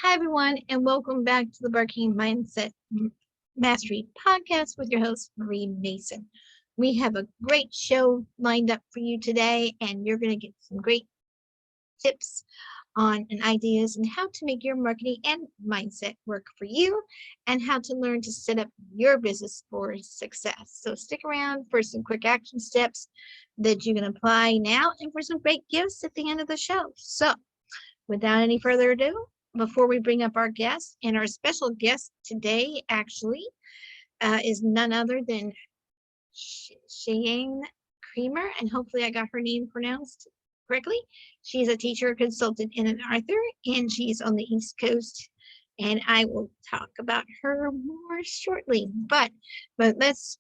Hi, everyone, and welcome back to the Marketing Mindset Mastery Podcast with your host, Marie Mason. We have a great show lined up for you today, and you're going to get some great tips on and ideas on how to make your marketing and mindset work for you and how to learn to set up your business for success. So stick around for some quick action steps that you can apply now and for some great gifts at the end of the show. So without any further ado, before we bring up our guest, and our special guest today actually is none other than Sheyenne Kreamer, and hopefully I got her name pronounced correctly. She's a teacher, consultant, and an author, and she's on the East Coast, and I will talk about her more shortly. But let's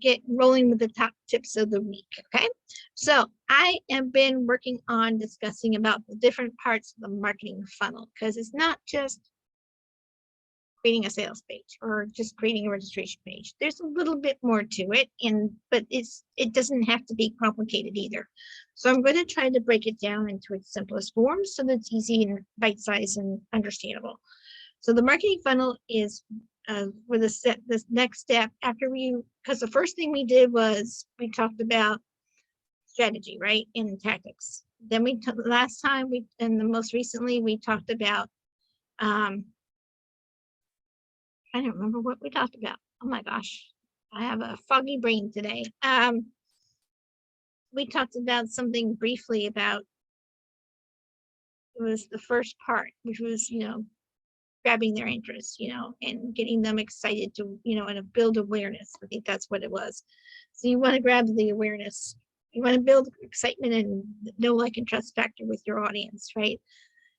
get rolling with the top tips of the week, okay? So I have been working on discussing about the different parts of the marketing funnel, because it's not just creating a sales page or just creating a registration page. There's a little bit more to it, but it doesn't have to be complicated either. So I'm going to try to break it down into its simplest form so that it's easy and bite-sized and understandable. So the marketing funnel is for this next step after because the first thing we did was we talked about strategy, right, and tactics. Then most recently we talked about I don't remember what we talked about. Oh my gosh, I have a foggy brain today. We talked about something briefly about, it was the first part, which was, grabbing their interest, and getting them excited to, and build awareness. I think that's what it was. So you want to grab the awareness. You want to build excitement and know, like, and trust factor with your audience, right?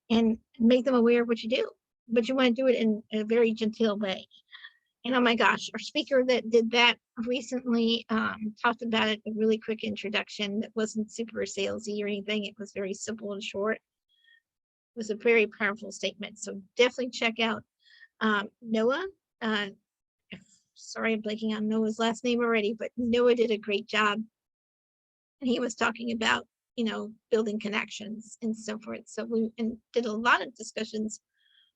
And make them aware of what you do. But you want to do it in a very genteel way. And oh my gosh, our speaker that did that recently talked about it, a really quick introduction that wasn't super salesy or anything. It was very simple and short. It was a very powerful statement. So definitely check out Noah. Sorry, I'm blanking on Noah's last name already, but Noah did a great job. And he was talking about, building connections and so forth. So we did a lot of discussions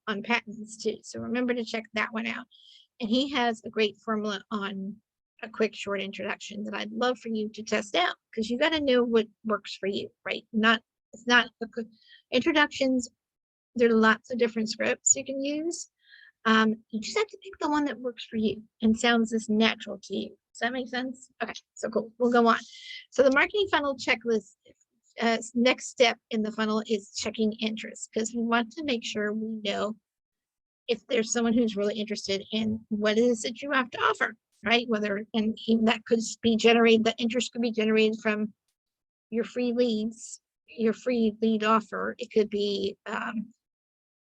on patents too. So remember to check that one out. And he has a great formula on a quick short introduction that I'd love for you to test out, because you got to know what works for you, right? It's not introductions. There are lots of different scripts you can use. You just have to pick the one that works for you and sounds as natural to you. Does that make sense? Okay, so cool. We'll go on. So the marketing funnel checklist, next step in the funnel is checking interest, because we want to make sure we know if there's someone who's really interested in what it is that you have to offer, right? And that could be generated, that interest could be generated from your free leads, your free lead offer. It could be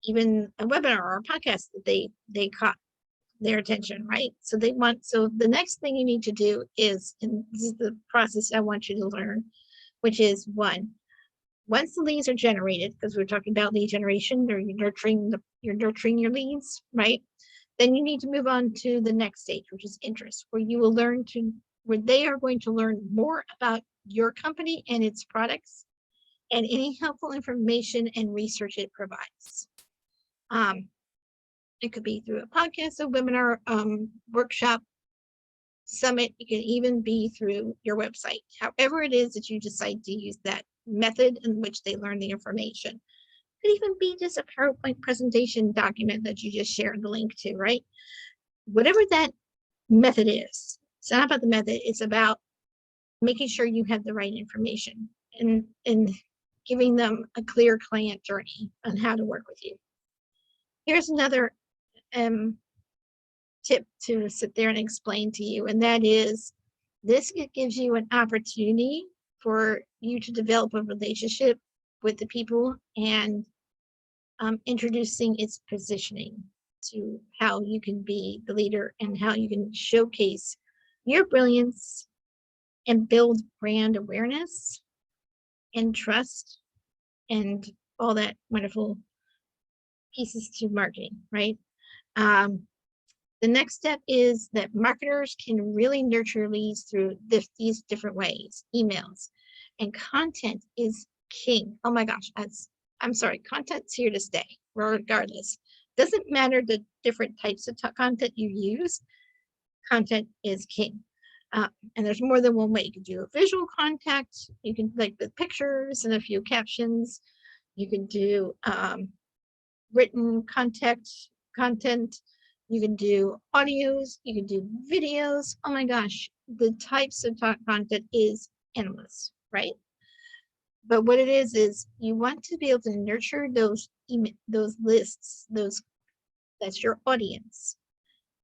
even a webinar or a podcast that they caught their attention, right? So the next thing you need to do is, and this is the process I want you to learn, which is once the leads are generated, because we're talking about lead generation, or you're nurturing your leads, right? Then you need to move on to the next stage, which is interest, where they are going to learn more about your company and its products and any helpful information and research it provides. It could be through a podcast, a webinar, workshop, summit. It can even be through your website. However it is that you decide to use that method in which they learn the information. It could even be just a PowerPoint presentation document that you just shared the link to, right? Whatever that method is, it's not about the method, it's about making sure you have the right information and giving them a clear client journey on how to work with you. Here's another tip to sit there and explain to you, and that is, this gives you an opportunity for you to develop a relationship with the people and introducing its positioning to how you can be the leader and how you can showcase your brilliance and build brand awareness and trust and all that wonderful pieces to marketing, right? The next step is that marketers can really nurture leads through these different ways. Emails and content is king. Oh my gosh, I'm sorry, content's here to stay regardless. Doesn't matter the different types of content you use, content is king. And there's more than one way. You can do a visual content, you can like with pictures and a few captions. You can do written content. You can do audios, you can do videos. Oh my gosh, the types of content is endless, right? But what it is you want to be able to nurture those lists, that's your audience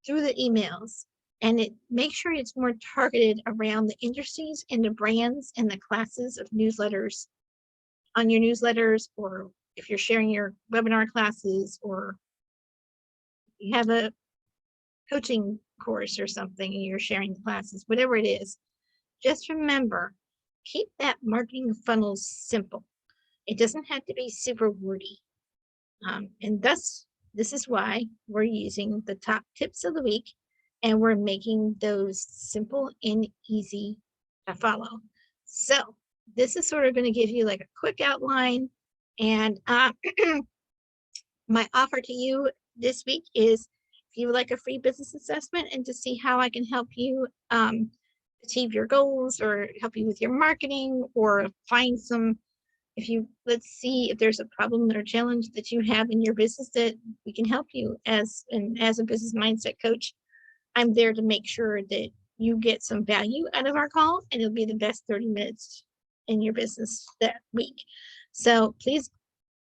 through the emails, and it make sure it's more targeted around the industries and the brands and the classes of newsletters on your newsletters, or if you're sharing your webinar classes, or you have a coaching course or something and you're sharing classes, whatever it is, just remember, keep that marketing funnel simple. It doesn't have to be super wordy. And thus, this is why we're using the top tips of the week, and we're making those simple and easy to follow. So this is sort of going to give you like a quick outline. And my offer to you this week is, if you would like a free business assessment and to see how I can help you achieve your goals, or help you with your marketing, or find some, let's see if there's a problem or challenge that you have in your business that we can help you as a business mindset coach. I'm there to make sure that you get some value out of our call, and it'll be the best 30 minutes in your business that week. So please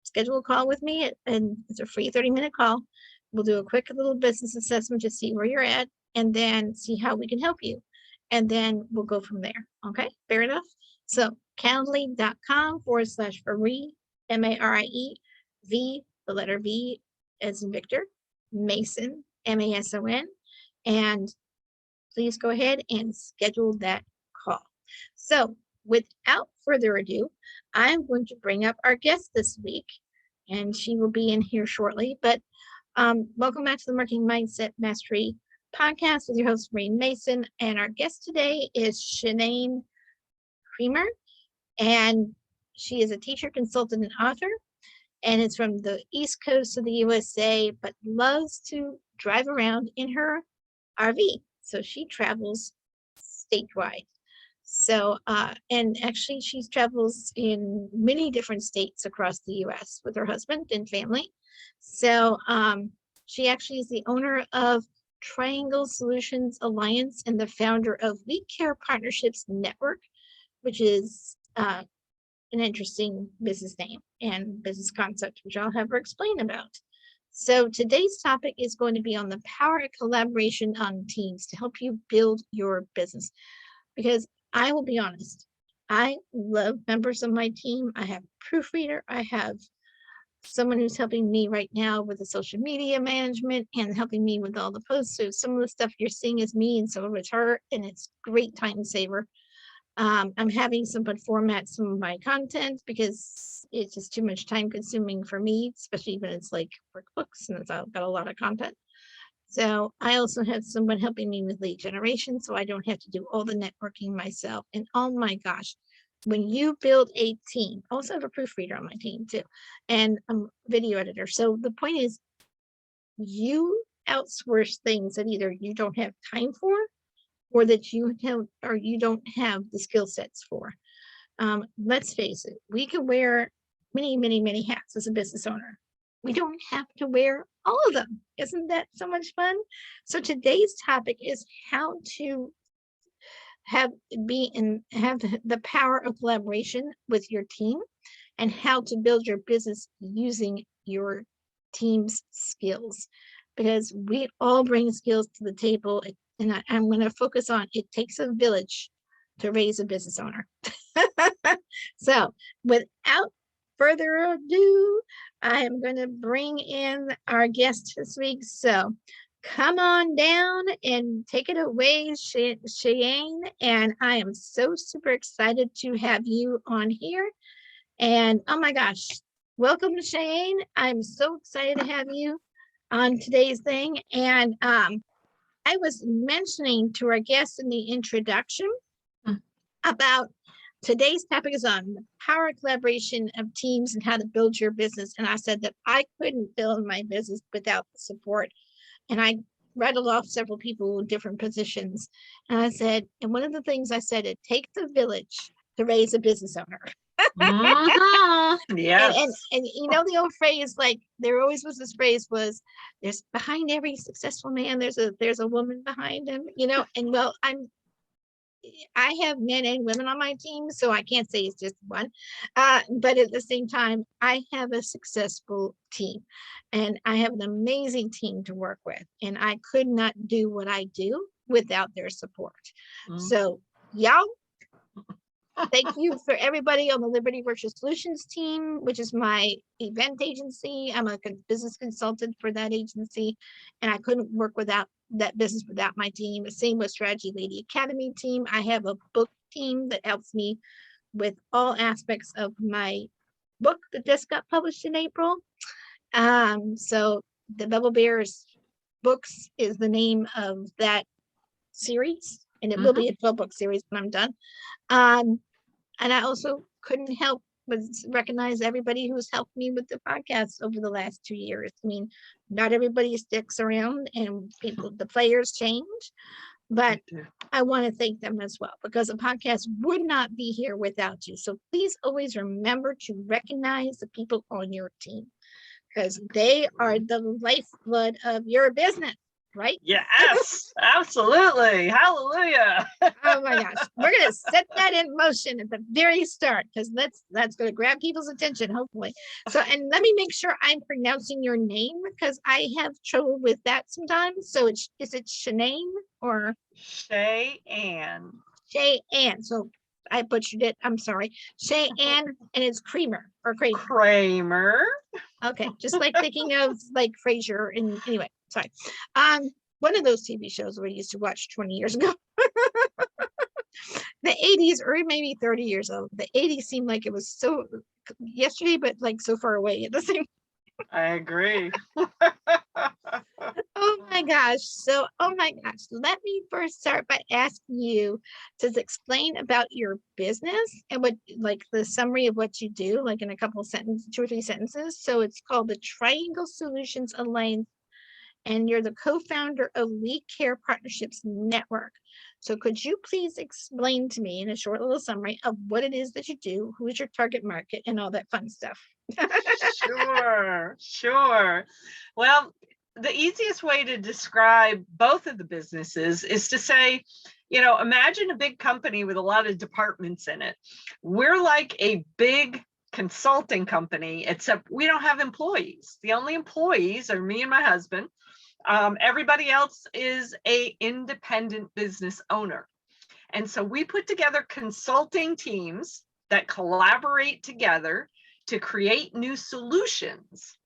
schedule a call with me, and it's a free 30-minute call. We'll do a quick little business assessment to see where you're at, and then see how we can help you. And then we'll go from there. Okay, fair enough? So calendly.com/Marie, MARIE, V, the letter V as in Victor, Mason, MASON, and please go ahead and schedule that call. So without further ado, I'm going to bring up our guest this week, and she will be in here shortly. But welcome back to the Marketing Mindset Mastery podcast with your host, Marie Mason. And our guest today is Sheyenne Kreamer, and she is a teacher, consultant, and author, and is from the East Coast of the USA, but loves to drive around in her RV. So she travels statewide. So, and actually she travels in many different states across the US with her husband and family. So she actually is the owner of Triangle Solutions Alliance and the founder of We Care Partnerships Network, which is an interesting business name and business concept, which I'll have her explain about. So today's topic is going to be on the power of collaboration on teams to help you build your business. Because I will be honest, I love members of my team. I have a proofreader. I have someone who's helping me right now with the social media management and helping me with all the posts. So some of the stuff you're seeing is me and some of it's her, and it's great time saver. I'm having someone format some of my content because it's just too much time consuming for me, especially when it's like workbooks and I've got a lot of content. So I also have someone helping me with lead generation, so I don't have to do all the networking myself. And oh my gosh, when you build a team, I also have a proofreader on my team too, and I'm a video editor. So the point is, you outsource things that either you don't have time for, or that you don't have the skill sets for. Let's face it, we can wear many, many, many hats as a business owner. We don't have to wear all of them. Isn't that so much fun? So today's topic is how to have the power of collaboration with your team, and how to build your business using your team's skills, because we all bring skills to the table. And I'm going to focus on, it takes a village to raise a business owner. So without further ado, I am going to bring in our guest this week. So come on down and take it away, Sheyenne. And I am so super excited to have you on here. And oh my gosh, welcome to Sheyenne. I'm so excited to have you on today's thing. And I was mentioning to our guest in the introduction about today's topic is on the power of collaboration of teams and how to build your business. And I said that I couldn't build my business without the support. And I rattled off several people in different positions. And I said, and one of the things I said, it takes a village to raise a business owner. Yes. And you know the old phrase, like there always was this phrase was, there's behind every successful man, there's a woman behind him, you know. And well, I have men and women on my team, so I can't say it's just one. But at the same time, I have a successful team and I have an amazing team to work with. And I could not do what I do without their support. So y'all, thank you for everybody on the Liberty Virtual Solutions team, which is my event agency. I'm a business consultant for that agency, and I couldn't work without that business without my team. The same with Strategy Lady Academy team. I have a book team that helps me with all aspects of my book that just got published in April. So the Bubble Bears books is the name of that series, and it will be a 12-book series when I'm done. And I also couldn't help but recognize everybody who's helped me with the podcast over the last 2 years. I mean, not everybody sticks around, and the players change, but I want to thank them as well, because the podcast would not be here without you. So please always remember to recognize the people on your team, because they are the lifeblood of your business. Right? Yes, absolutely. Hallelujah. Oh my gosh. We're going to set that in motion at the very start, because that's going to grab people's attention, hopefully. So, and let me make sure I'm pronouncing your name, because I have trouble with that sometimes. So is it Sheyenne or? Sheyenne. Sheyenne. So I butchered it. I'm sorry. Sheyenne, and it's Kreamer or Kreamer. Kreamer. Okay. Just like thinking of like Frasier. And anyway, sorry. One of those TV shows we used to watch 20 years ago. The 80s, or maybe 30 years old. The 80s seemed like it was so yesterday, but like so far away at the same. I agree. Oh my gosh. So, let me first start by asking you to explain about your business and what, like the summary of what you do, like in a couple of sentences, 2 or 3 sentences. So it's called the Triangle Solutions Alliance, and you're the co-founder of We Care Partnerships Network. So could you please explain to me in a short little summary of what it is that you do, who is your target market, and all that fun stuff? Sure. Well, the easiest way to describe both of the businesses is to say, imagine a big company with a lot of departments in it. We're like a big consulting company, except we don't have employees. The only employees are me and my husband. Everybody else is an independent business owner. And so we put together consulting teams that collaborate together to create new solutions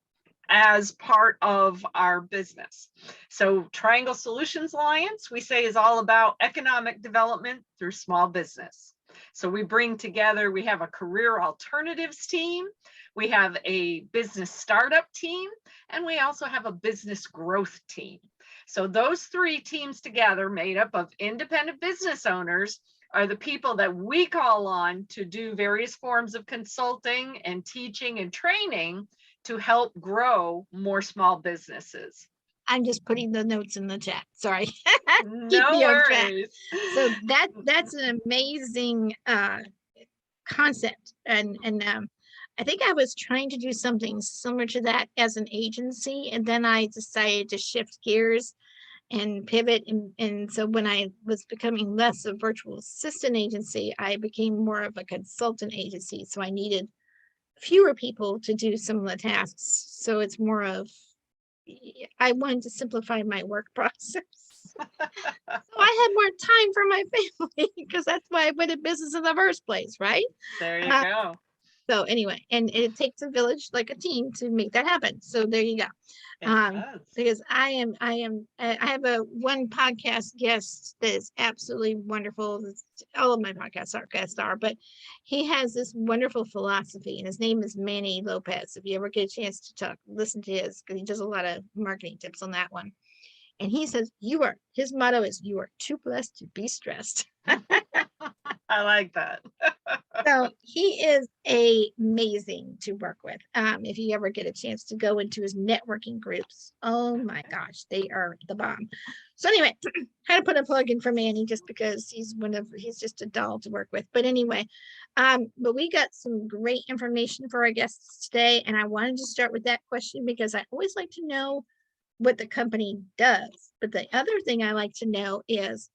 as part of our business. So Triangle Solutions Alliance, we say, is all about economic development through small business. So we bring together, we have a career alternatives team, we have a business startup team, and we also have a business growth team. So those 3 teams together, made up of independent business owners, are the people that we call on to do various forms of consulting and teaching and training to help grow more small businesses. I'm just putting the notes in the chat. Sorry. No worries. So that's an amazing concept. And I think I was trying to do something similar to that as an agency. And then I decided to shift gears and pivot. And so when I was becoming less a virtual assistant agency, I became more of a consultant agency. So I needed fewer people to do some of the tasks. So it's more of, I wanted to simplify my work process. So I had more time for my family, because that's why I went in business in the first place, right? There you go. So anyway, and it takes a village, like a team, to make that happen. So there you go. Because I have one podcast guest that is absolutely wonderful. All of my podcasts are, but he has this wonderful philosophy, and his name is Manny Lopez. If you ever get a chance to listen to his, because he does a lot of marketing tips on that one. And he says, his motto is, you are too blessed to be stressed. I like that. So he is amazing to work with. If you ever get a chance to go into his networking groups, oh my gosh, they are the bomb. So anyway, had to put a plug in for Manny just because he's just a doll to work with. But anyway, but we got some great information for our guests today, and I wanted to start with that question because I always like to know what the company does. But the other thing I like to know is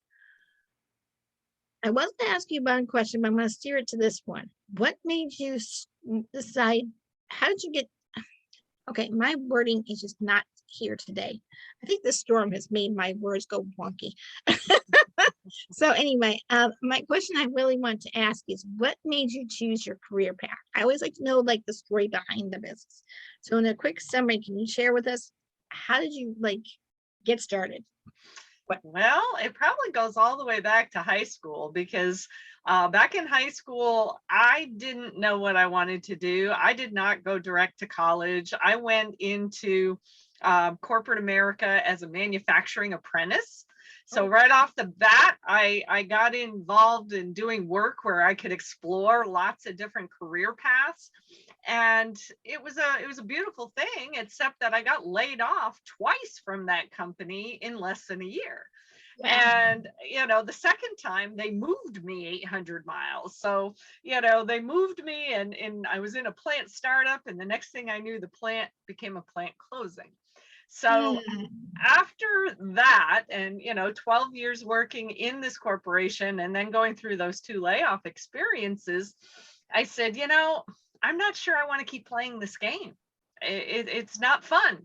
I was going to ask you about a question, but I'm going to steer it to this one. What made you decide? How did you get? Okay, my wording is just not here today. I think the storm has made my words go wonky. So anyway, my question I really want to ask is, what made you choose your career path? I always like to know like the story behind the business. So in a quick summary, can you share with us how did you get started? Well, it probably goes all the way back to high school because back in high school, I didn't know what I wanted to do. I did not go direct to college. I went into corporate America as a manufacturing apprentice. So right off the bat, I got involved in doing work where I could explore lots of different career paths. And it was a beautiful thing, except that I got laid off twice from that company in less than a year. Wow. And, the second time they moved me 800 miles. So, they moved me and I was in a plant startup. And the next thing I knew, the plant became a plant closing. So after that, and 12 years working in this corporation and then going through those 2 layoff experiences, I said, I'm not sure I want to keep playing this game. It's not fun.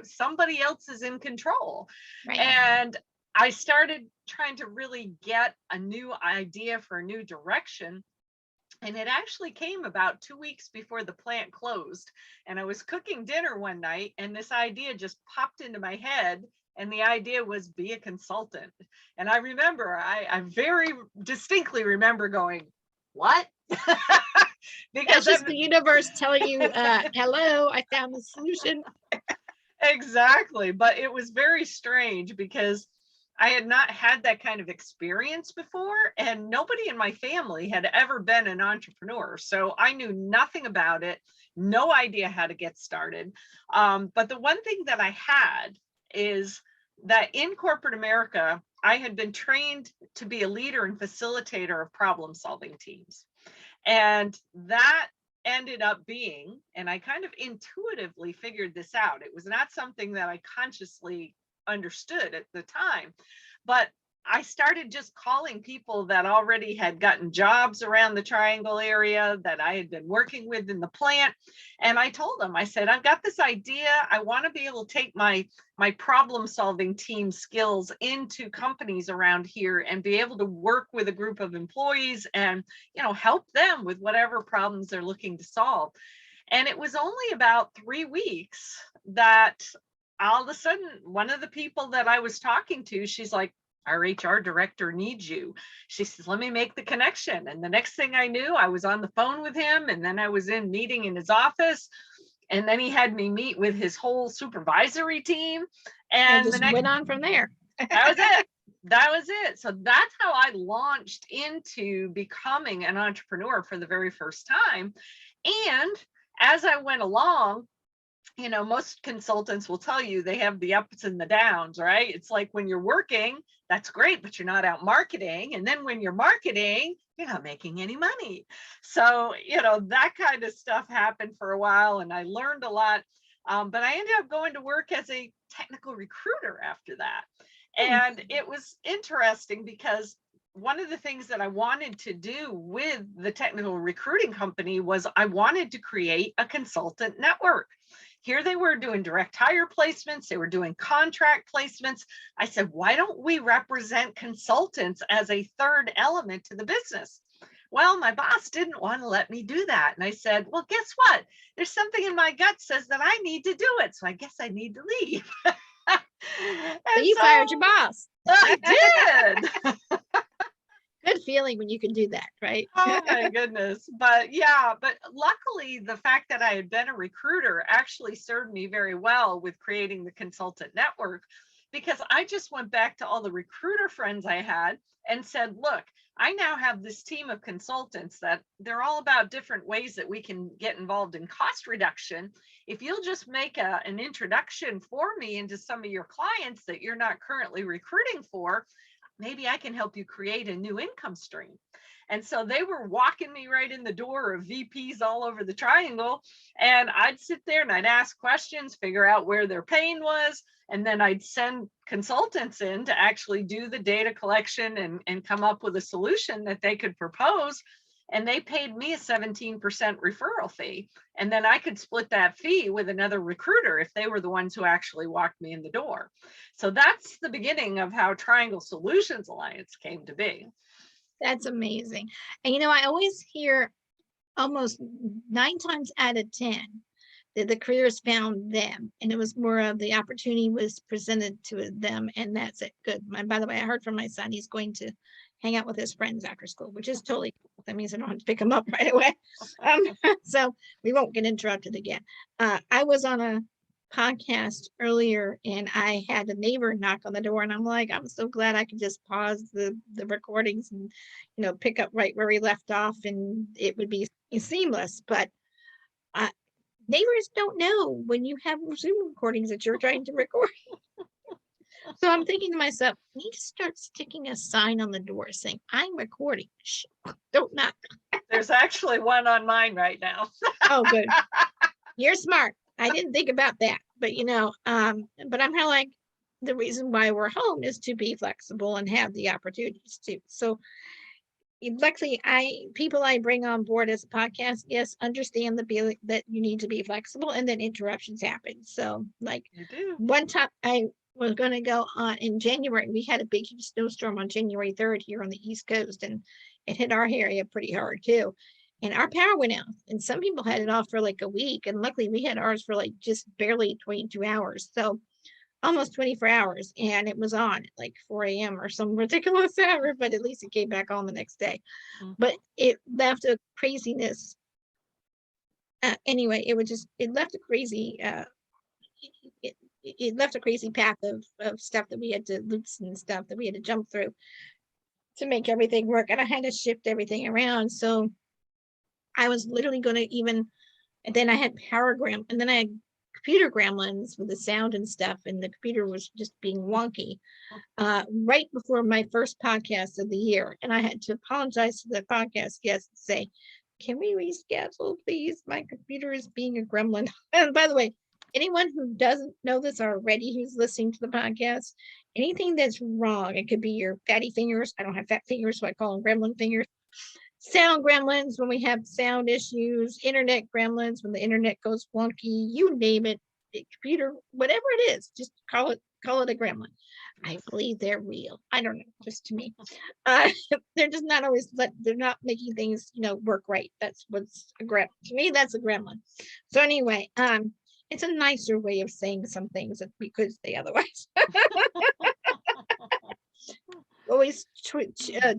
Somebody else is in control. Right. And I started trying to really get a new idea for a new direction. And it actually came about 2 weeks before the plant closed. And I was cooking dinner one night and this idea just popped into my head. And the idea was be a consultant. And I remember, I very distinctly remember going, what? Because it's the universe telling you, hello, I found the solution. Exactly. But it was very strange because I had not had that kind of experience before, and nobody in my family had ever been an entrepreneur. So I knew nothing about it, no idea how to get started. But the one thing that I had is that in corporate America, I had been trained to be a leader and facilitator of problem-solving teams. And that ended up being, and I kind of intuitively figured this out. It was not something that I consciously understood at the time, but I started just calling people that already had gotten jobs around the Triangle area that I had been working with in the plant. And I told them, I said, I've got this idea. I want to be able to take my problem solving team skills into companies around here and be able to work with a group of employees and, help them with whatever problems they're looking to solve. And it was only about 3 weeks that all of a sudden, one of the people that I was talking to, she's like, our HR director needs you. She says, let me make the connection. And the next thing I knew, I was on the phone with him, and then I was in meeting in his office. And then he had me meet with his whole supervisory team. And just went on from there. That was it. That was it. So that's how I launched into becoming an entrepreneur for the very first time. And as I went along, most consultants will tell you they have the ups and the downs, right? It's like when you're working, that's great, but you're not out marketing. And then when you're marketing, you're not making any money. So, that kind of stuff happened for a while and I learned a lot. But I ended up going to work as a technical recruiter after that. And it was interesting because one of the things that I wanted to do with the technical recruiting company was I wanted to create a consultant network. Here they were doing direct hire placements. They were doing contract placements. I said, why don't we represent consultants as a third element to the business? Well, my boss didn't want to let me do that. And I said, well, guess what? There's something in my gut says that I need to do it. So I guess I need to leave. So you fired your boss. I did. Good feeling when you can do that, right? Oh my goodness. But luckily the fact that I had been a recruiter actually served me very well with creating the consultant network, because I just went back to all the recruiter friends I had and said, look, I now have this team of consultants that they're all about different ways that we can get involved in cost reduction. If you'll just make an introduction for me into some of your clients that you're not currently recruiting for, maybe I can help you create a new income stream. And so they were walking me right in the door of VPs all over the triangle. And I'd sit there and I'd ask questions, figure out where their pain was. And then I'd send consultants in to actually do the data collection and come up with a solution that they could propose. And they paid me a 17% referral fee. And then I could split that fee with another recruiter if they were the ones who actually walked me in the door. So that's the beginning of how Triangle Solutions Alliance came to be. That's amazing. And I always hear almost 9 times out of 10 that the careers found them, and it was more of the opportunity was presented to them, and that's it. Good. By the way, I heard from my son he's going to hang out with his friends after school, which is totally cool. That means I don't have to pick him up right away. So we won't get interrupted again. I was on a podcast earlier and I had a neighbor knock on the door, and I'm like, I'm so glad I could just pause the recordings and pick up right where we left off, and it would be seamless. But neighbors don't know when you have Zoom recordings that you're trying to record. So I'm thinking to myself, I need to start sticking a sign on the door saying, I'm recording. Shh, don't knock. There's actually one on mine right now. Oh, good. You're smart. I didn't think about that, but but I'm kind of like, the reason why we're home is to be flexible and have the opportunities to. So luckily, people I bring on board as a podcast, yes, understand that you need to be flexible, and then interruptions happen. So like You do. one time I was going to go on in January, we had a big snowstorm on January 3rd here on the East Coast, and it hit our area pretty hard too. And our power went out, and some people had it off for like a week. And luckily we had ours for like just barely 22 hours. So almost 24 hours, and it was on at like 4 a.m. or some ridiculous hour, but at least it came back on the next day. But it left a craziness. Anyway, it left a crazy, it left a crazy path of stuff that we had to loops and stuff that we had to jump through to make everything work. And I had to shift everything around. So I was literally going to and then I had and then I had computer gremlins with the sound and stuff, and the computer was just being wonky right before my first podcast of the year. And I had to apologize to the podcast guest and say, can we reschedule, please? My computer is being a gremlin. And by the way, anyone who doesn't know this already, who's listening to the podcast, anything that's wrong, it could be your fatty fingers. I don't have fat fingers, so I call them gremlin fingers. Sound gremlins when we have sound issues, internet gremlins when the internet goes wonky, you name it, computer, whatever it is, just call it a gremlin. I believe they're real. I don't know, just to me. They're just not always, they're not making things, work right. That's what's a gremlin. To me, that's a gremlin. So anyway, it's a nicer way of saying some things that we could say otherwise. Always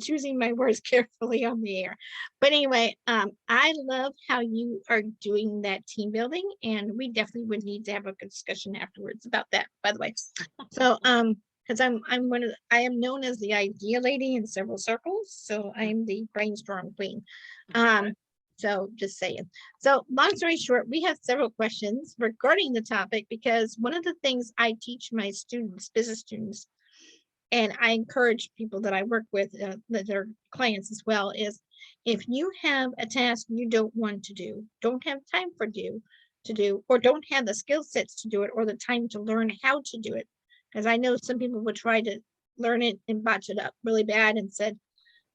choosing my words carefully on the air. But anyway, I love how you are doing that team building, and we definitely would need to have a discussion afterwards about that, by the way. So because I am known as the idea lady in several circles, so I'm the brainstorm queen. So just saying. So long story short, we have several questions regarding the topic, because one of the things I teach my students, business students, and I encourage people that I work with, that are clients as well, is if you have a task you don't want to do, don't have time to do, or don't have the skill sets to do it, or the time to learn how to do it, because I know some people would try to learn it and botch it up really bad, and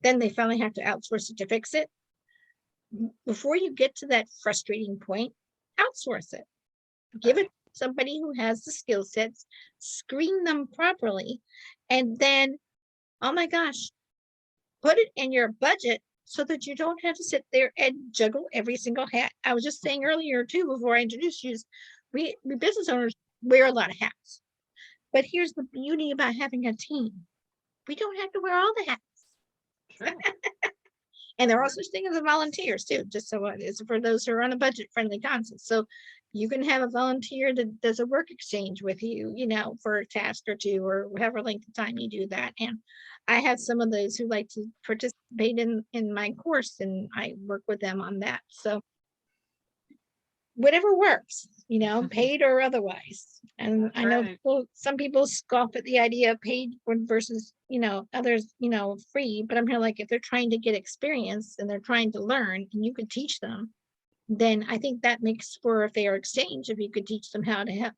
then they finally have to outsource it to fix it. Before you get to that frustrating point, outsource it. Give it to somebody who has the skill sets, screen them properly, and then, oh my gosh, put it in your budget so that you don't have to sit there and juggle every single hat. I was just saying earlier too, before I introduced you, we business owners wear a lot of hats. But here's the beauty about having a team. We don't have to wear all the hats. Sure. And there are such things as volunteers too, just so it is for those who are on a budget friendly concept. So You can have a volunteer that does a work exchange with you, for a task or two, or whatever length of time you do that. And I have some of those who like to participate in my course, and I work with them on that. So whatever works, paid or otherwise. And That's I know right. some people scoff at the idea of paid versus, others, free. But I'm here like, if they're trying to get experience and they're trying to learn, and you could teach them, then I think that makes for a fair exchange if you could teach them how to have,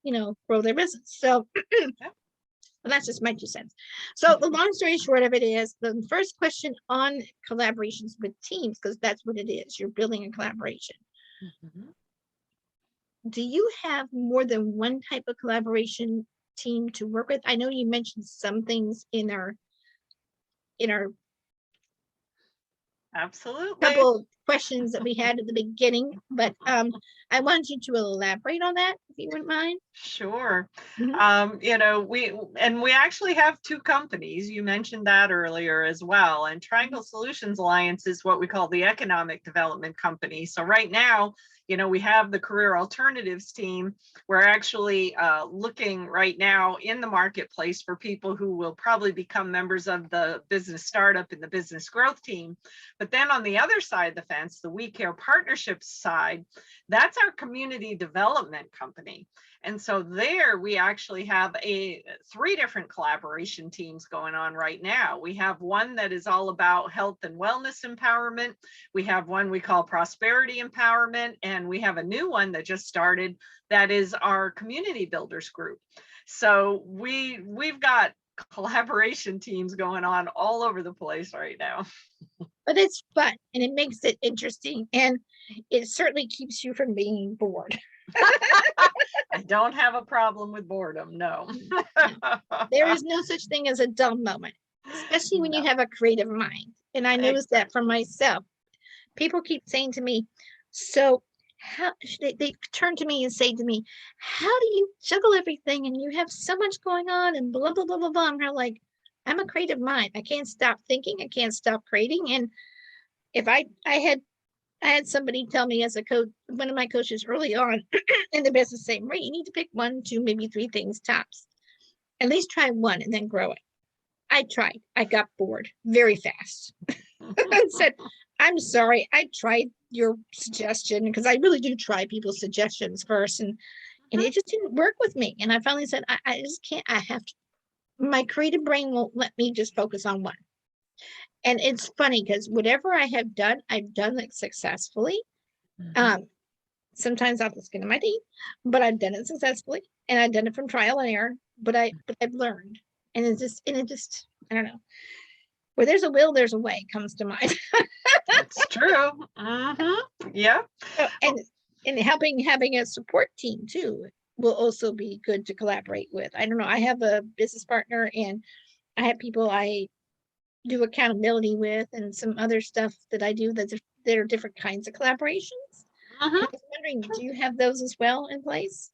grow their business. So Yeah. well, that's just my 2 cents. So the long story short of it is, the first question on collaborations with teams, because that's what it is, you're building a collaboration. Mhm. Do you have more than one type of collaboration team to work with? I know you mentioned some things in our Absolutely. couple questions that we had at the beginning, but I want you to elaborate on that, if you wouldn't mind. Sure. Mhm. We actually have 2 companies. You mentioned that earlier as well. And Triangle Solutions Alliance is what we call the economic development company. So right now, we have the career alternatives team. We're actually looking right now in the marketplace for people who will probably become members of the business startup and the business growth team. But then on the other side of the fence, the We Care partnerships side, that's our community development company. And so there we actually have 3 different collaboration teams going on right now. We have one that is all about health and wellness empowerment. We have one we call prosperity empowerment, and we have a new one that just started that is our community builders group. So we've got collaboration teams going on all over the place right now. But it's fun, and it makes it interesting, and it certainly keeps you from being bored. I don't have a problem with boredom, no. There is no such thing as a dull moment, especially when you No, have a creative mind. And I noticed that for exactly. myself. People keep saying to me, so how they turn to me and say to me, how do you juggle everything and you have so much going on and blah blah blah blah blah. I'm like, I'm a creative mind. I can't stop thinking, I can't stop creating. And if I had somebody tell me, as a coach, one of my coaches early on in the business, saying, Marie, you need to pick 1, 2, maybe 3 things tops. At least try one and then grow it. I tried. I got bored very fast. I said, I'm sorry. I tried your suggestion, because I really do try people's suggestions first, and it just didn't work with me. And I finally said, I just can't. I have to. My creative brain won't let me just focus on one. And it's funny because whatever I have done, I've done it successfully. Mhm. Um, Sometimes off the skin of my teeth, but I've done it successfully, and I've done it from trial and error. But I've learned, and it just I don't know. Where there's a will, there's a way comes to mind. That's true. Yeah. So, and having a support team too will also be good to collaborate with. I don't know. I have a business partner, and I have people I do accountability with, and some other stuff that I do that are different kinds of collaborations. And I was wondering, do you have those as well in place?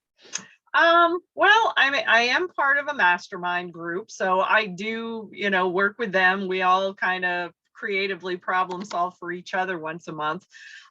Well, I mean, I am part of a mastermind group, so I do, work with them. We all kind of creatively problem solve for each other once a month.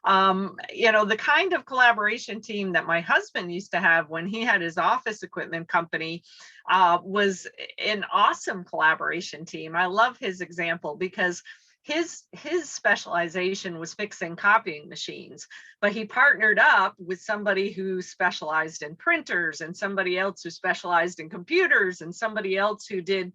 The kind of collaboration team that my husband used to have when he had his office equipment company was an awesome collaboration team. I love his example because his specialization was fixing copying machines, but he partnered up with somebody who specialized in printers, and somebody else who specialized in computers, and somebody else who did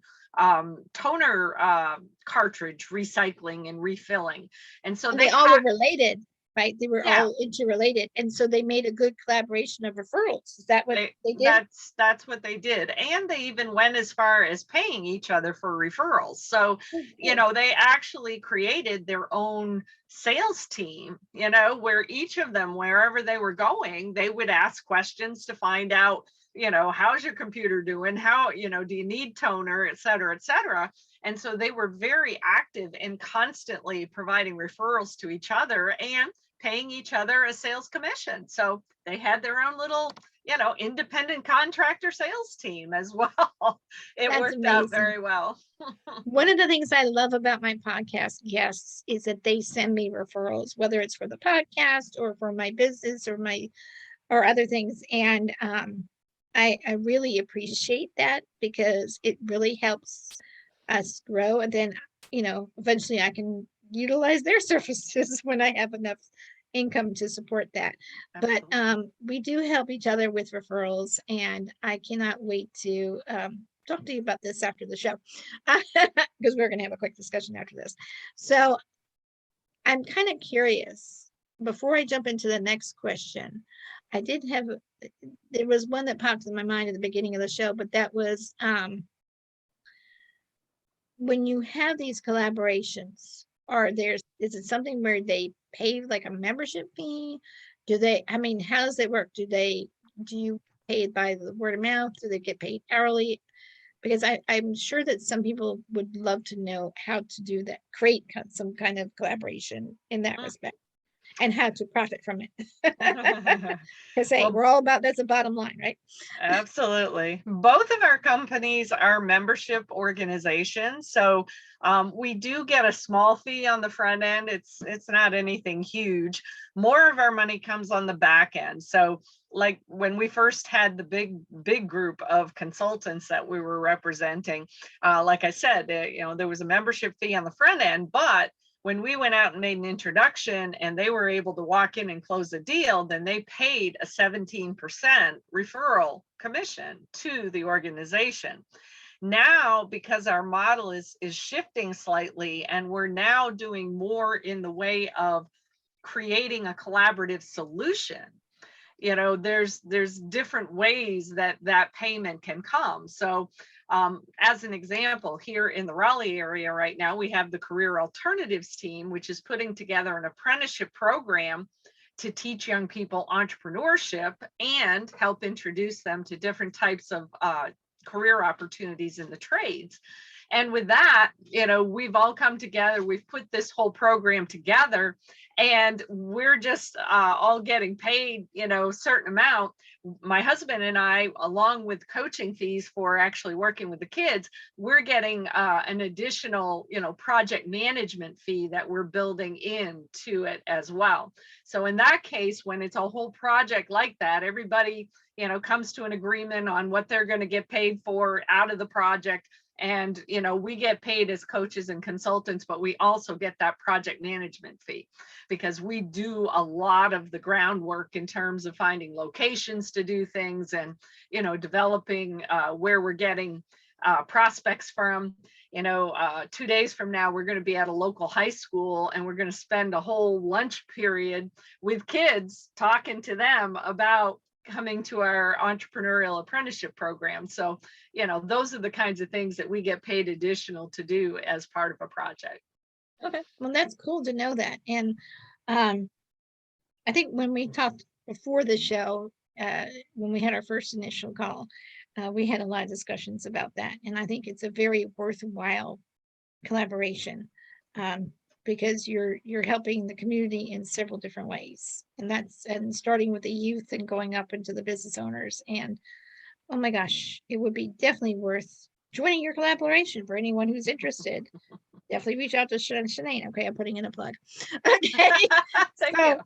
toner cartridge recycling and refilling. And so And they they all had, were related, right? They were yeah, all interrelated, and so they made a good collaboration of referrals. Is that what they did? that's what they did. And they even went as far as paying each other for referrals. So, Oh, good. they actually created their own sales team, where each of them, wherever they were going, they would ask questions to find out, how's your computer doing? How, do you need toner, et cetera, et cetera. And so they were very active in constantly providing referrals to each other and paying each other a sales commission. So they had their own little, independent contractor sales team as well. It That's worked out amazing. very well. One of the things I love about my podcast guests is that they send me referrals, whether it's for the podcast or for my business or my or other things. And I really appreciate that because it really helps us grow. And then, eventually I can utilize their services when I have enough income to support that. But Absolutely. we do help each other with referrals, and I cannot wait to talk to you about this after the show because we're going to have a quick discussion after this. So I'm kind of curious, before I jump into the next question, I did have, there was one that popped in my mind at the beginning of the show, but that was when you have these collaborations, is it something where they pay like a membership fee? I mean, how does it work? Do you pay by the word of mouth? Do they get paid hourly? Because I'm sure that some people would love to know how to do that, create some kind of collaboration in that respect, and how to profit from it. Because hey, Well, we're all about, that's the bottom line, right? absolutely. Both of our companies are membership organizations. So we do get a small fee on the front end. It's not anything huge. More of our money comes on the back end. So like when we first had the big group of consultants that we were representing, like I said, there was a membership fee on the front end, but when we went out and made an introduction and they were able to walk in and close a deal, then they paid a 17% referral commission to the organization. Now, because our model is shifting slightly and we're now doing more in the way of creating a collaborative solution, there's different ways that payment can come. So as an example, here in the Raleigh area right now, we have the Career Alternatives team, which is putting together an apprenticeship program to teach young people entrepreneurship and help introduce them to different types of career opportunities in the trades. And with that, we've all come together, we've put this whole program together, and we're just all getting paid, a certain amount. My husband and I, along with coaching fees for actually working with the kids, we're getting an additional, project management fee that we're building into it as well. So in that case, when it's a whole project like that, everybody, comes to an agreement on what they're going to get paid for out of the project. And, we get paid as coaches and consultants, but we also get that project management fee because we do a lot of the groundwork in terms of finding locations to do things and, developing where we're getting prospects from. 2 days from now, we're going to be at a local high school and we're going to spend a whole lunch period with kids talking to them about coming to our entrepreneurial apprenticeship program. So, those are the kinds of things that we get paid additional to do as part of a project. Okay, well, that's cool to know that. And I think when we talked before the show, when we had our first initial call, we had a lot of discussions about that. And I think it's a very worthwhile collaboration because you're helping the community in several different ways. And starting with the youth and going up into the business owners. And oh my gosh, it would be definitely worth joining your collaboration for anyone who's interested. Definitely reach out to Sheyenne. Okay, I'm putting in a plug. Okay. Thank So, you.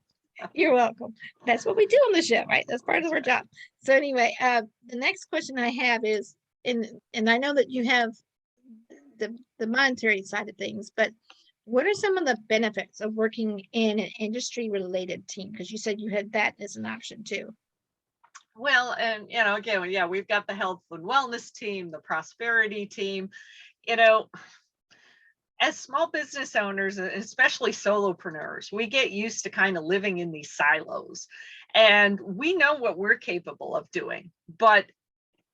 You're welcome. That's what we do on the show, right? That's part of our job. So anyway, the next question I have is, and I know that you have the monetary side of things, but what are some of the benefits of working in an industry related team? Because you said you had that as an option too. Well, and again, yeah, we've got the health and wellness team, the prosperity team. As small business owners, especially solopreneurs, we get used to kind of living in these silos, and we know what we're capable of doing. But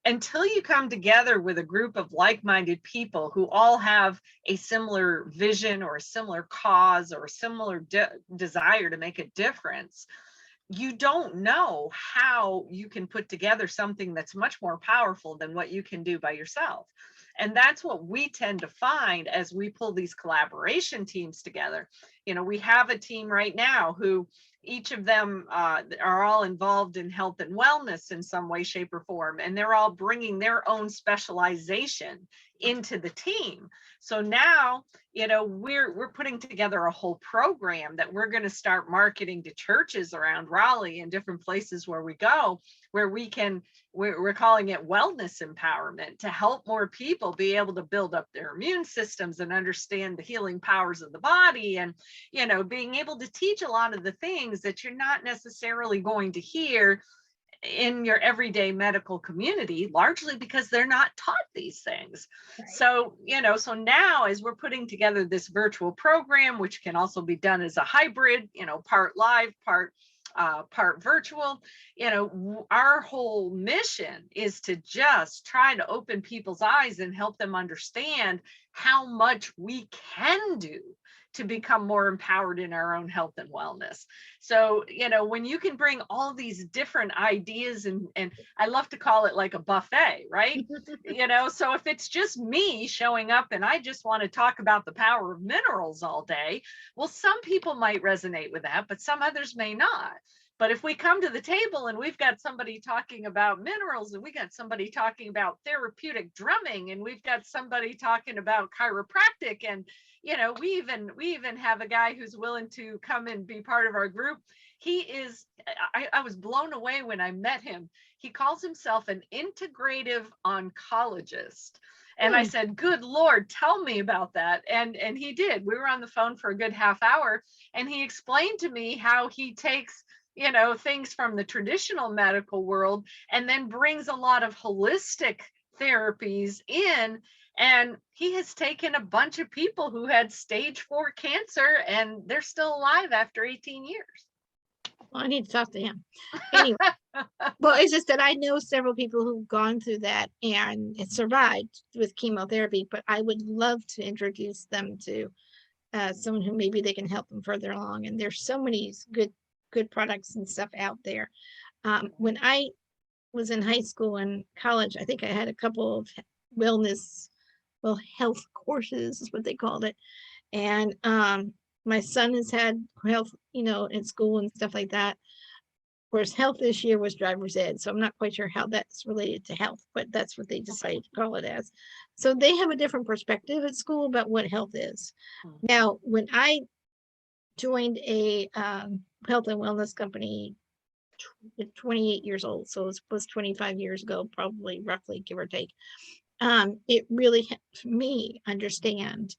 until you come together with a group of like-minded people who all have a similar vision or a similar cause or a similar desire to make a difference, you don't know how you can put together something that's much more powerful than what you can do by yourself. And that's what we tend to find as we pull these collaboration teams together. We have a team right now who each of them are all involved in health and wellness in some way, shape, or form, and they're all bringing their own specialization into the team. So now, we're putting together a whole program that we're going to start marketing to churches around Raleigh and different places where we go, where we're calling it wellness empowerment, to help more people be able to build up their immune systems and understand the healing powers of the body, and being able to teach a lot of the things that you're not necessarily going to hear in your everyday medical community, largely because they're not taught these things. Right. So, so now as we're putting together this virtual program, which can also be done as a hybrid, part live, part virtual, our whole mission is to just try to open people's eyes and help them understand how much we can do to become more empowered in our own health and wellness. So, when you can bring all these different ideas, and I love to call it like a buffet, right? So if it's just me showing up and I just want to talk about the power of minerals all day, well, some people might resonate with that, but some others may not. But if we come to the table and we've got somebody talking about minerals, and we got somebody talking about therapeutic drumming, and we've got somebody talking about chiropractic, and we even have a guy who's willing to come and be part of our group. I was blown away when I met him. He calls himself an integrative oncologist. And I said, good Lord, tell me about that. And he did. We were on the phone for a good half hour, and he explained to me how he takes things from the traditional medical world and then brings a lot of holistic therapies in. And he has taken a bunch of people who had stage 4 cancer, and they're still alive after 18 years. Well, I need to talk to him. Anyway, well, it's just that I know several people who've gone through that and it survived with chemotherapy, but I would love to introduce them to someone who maybe they can help them further along. And there's so many good products and stuff out there. When I was in high school and college, I think I had a couple of health courses is what they called it. And my son has had health, in school and stuff like that. Of course, health this year was driver's ed, so I'm not quite sure how that's related to health, but that's what they decided to call it as. So they have a different perspective at school about what health is. Now, when I joined a health and wellness company 28 years old, so it was 25 years ago, probably, roughly, give or take. It really helped me understand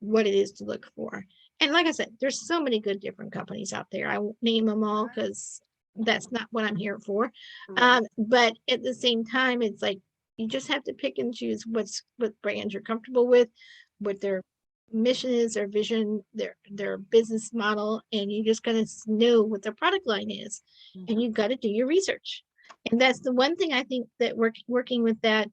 what it is to look for. And like I said, there's so many good different companies out there. I won't name them all because that's not what I'm here for. But at the same time, it's like you just have to pick and choose what brands you're comfortable with, what their mission is, their vision, their business model, and you just gotta know what their product line is. And you got to do your research. And that's the one thing I think that working with that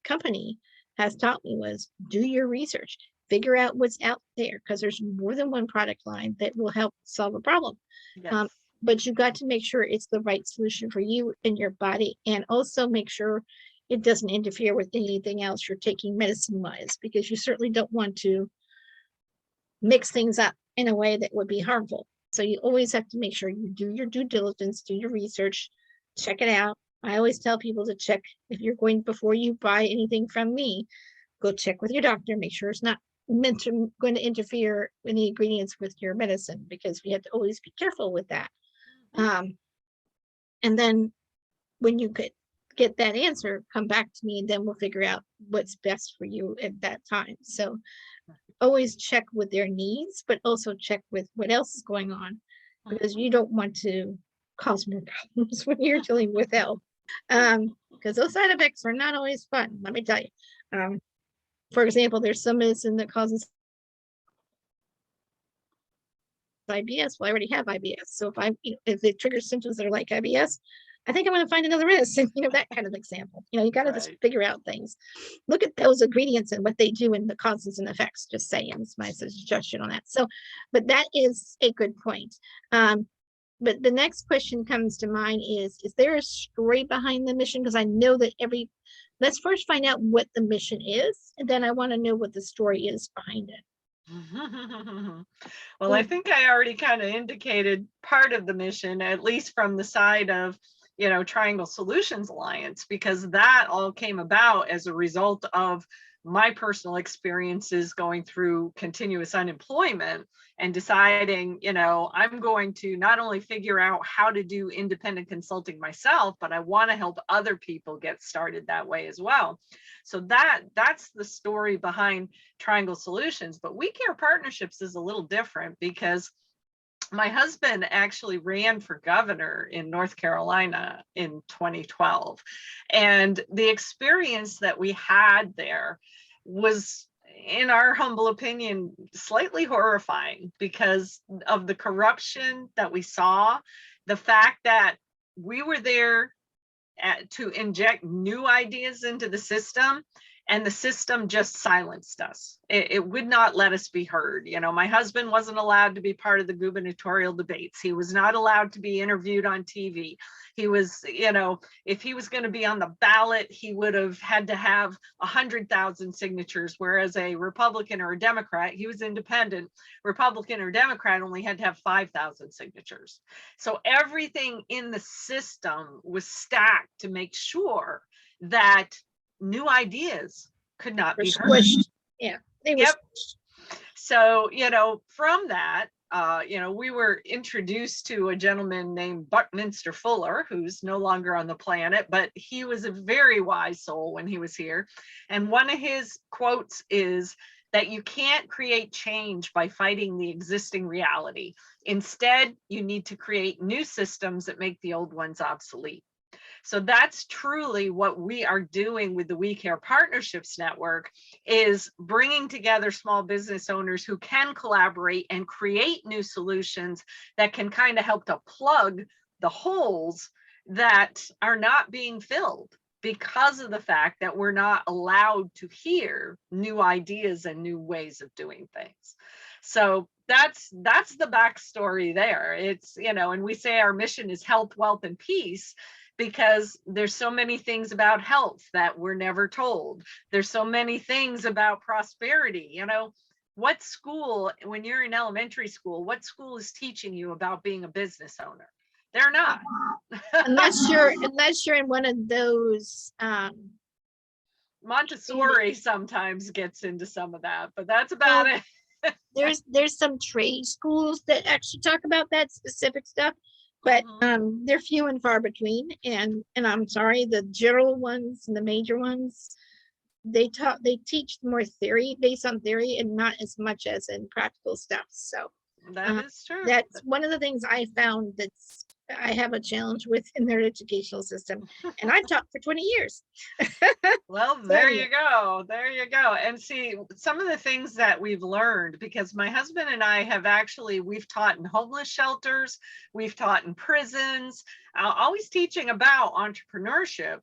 company has taught me was do your research, figure out what's out there, because there's more than one product line that will help solve a problem. Yes. But you got to make sure it's the right solution for you and your body, and also make sure it doesn't interfere with anything else you're taking medicine wise, because you certainly don't want to mix things up in a way that would be harmful. So you always have to make sure you do your due diligence, do your research, check it out. I always tell people to check if you're going, before you buy anything from me, go check with your doctor, make sure it's not going to interfere with any ingredients with your medicine, because we have to always be careful with that. And then when you could get that answer, come back to me, and then we'll figure out what's best for you at that time. So always check with their needs, but also check with what else is going on, because you don't want to cause more problems when you're dealing with health. Because those side effects are not always fun, let me tell you. For example, there's some medicine that causes IBS. Well, I already have IBS. So if it triggers symptoms that are like IBS, I think I'm going to find another medicine, that kind of example. You got to just figure out things. Look at those ingredients and what they do and the causes and effects, just saying. It's my suggestion on that. So, but that is a good point. But the next question comes to mind is there a story behind the mission? Because I know that every let's first find out what the mission is, and then I want to know what the story is behind it. Well, I think I already kind of indicated part of the mission, at least from the side of, Triangle Solutions Alliance, because that all came about as a result of my personal experiences going through continuous unemployment and deciding, I'm going to not only figure out how to do independent consulting myself, but I want to help other people get started that way as well. So that's the story behind Triangle Solutions. But We Care Partnerships is a little different because my husband actually ran for governor in North Carolina in 2012. And the experience that we had there was, in our humble opinion, slightly horrifying because of the corruption that we saw, the fact that we were there to inject new ideas into the system, and the system just silenced us. It would not let us be heard. My husband wasn't allowed to be part of the gubernatorial debates. He was not allowed to be interviewed on TV. He was, if he was going to be on the ballot, he would have had to have 100,000 signatures, whereas a Republican or a Democrat, he was independent, Republican or Democrat only had to have 5,000 signatures. So everything in the system was stacked to make sure that new ideas could not be heard. Yeah, they were squished. So, from that, we were introduced to a gentleman named Buckminster Fuller, who's no longer on the planet, but he was a very wise soul when he was here. And one of his quotes is that you can't create change by fighting the existing reality. Instead, you need to create new systems that make the old ones obsolete. So that's truly what we are doing with the We Care Partnerships Network, is bringing together small business owners who can collaborate and create new solutions that can kind of help to plug the holes that are not being filled because of the fact that we're not allowed to hear new ideas and new ways of doing things. So that's the backstory there. It's, and we say our mission is health, wealth, and peace, because there's so many things about health that we're never told. There's so many things about prosperity. What school, when you're in elementary school, what school is teaching you about being a business owner? They're not. unless you're in one of those Montessori sometimes gets into some of that, but that's about it. There's some trade schools that actually talk about that specific stuff, but they're few and far between. And I'm sorry, the general ones and the major ones, they teach more theory, based on theory, and not as much as in practical stuff. So that is true. That's one of the things I found that's I have a challenge with in their educational system, and I've taught for 20 years. Well, there you go. There you go. And see, some of the things that we've learned, because my husband and I have we've taught in homeless shelters, we've taught in prisons, always teaching about entrepreneurship.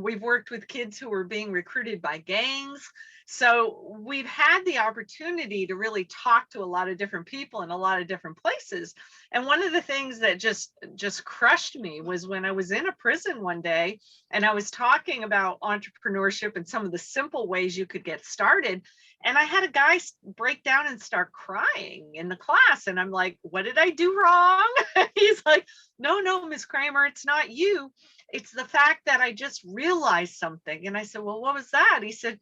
We've worked with kids who were being recruited by gangs. So we've had the opportunity to really talk to a lot of different people in a lot of different places. And one of the things that just crushed me was when I was in a prison one day and I was talking about entrepreneurship and some of the simple ways you could get started. And I had a guy break down and start crying in the class. And I'm like, what did I do wrong? He's like, no, Ms. Kreamer, it's not you. It's the fact that I just realized something. And I said, well, what was that? He said,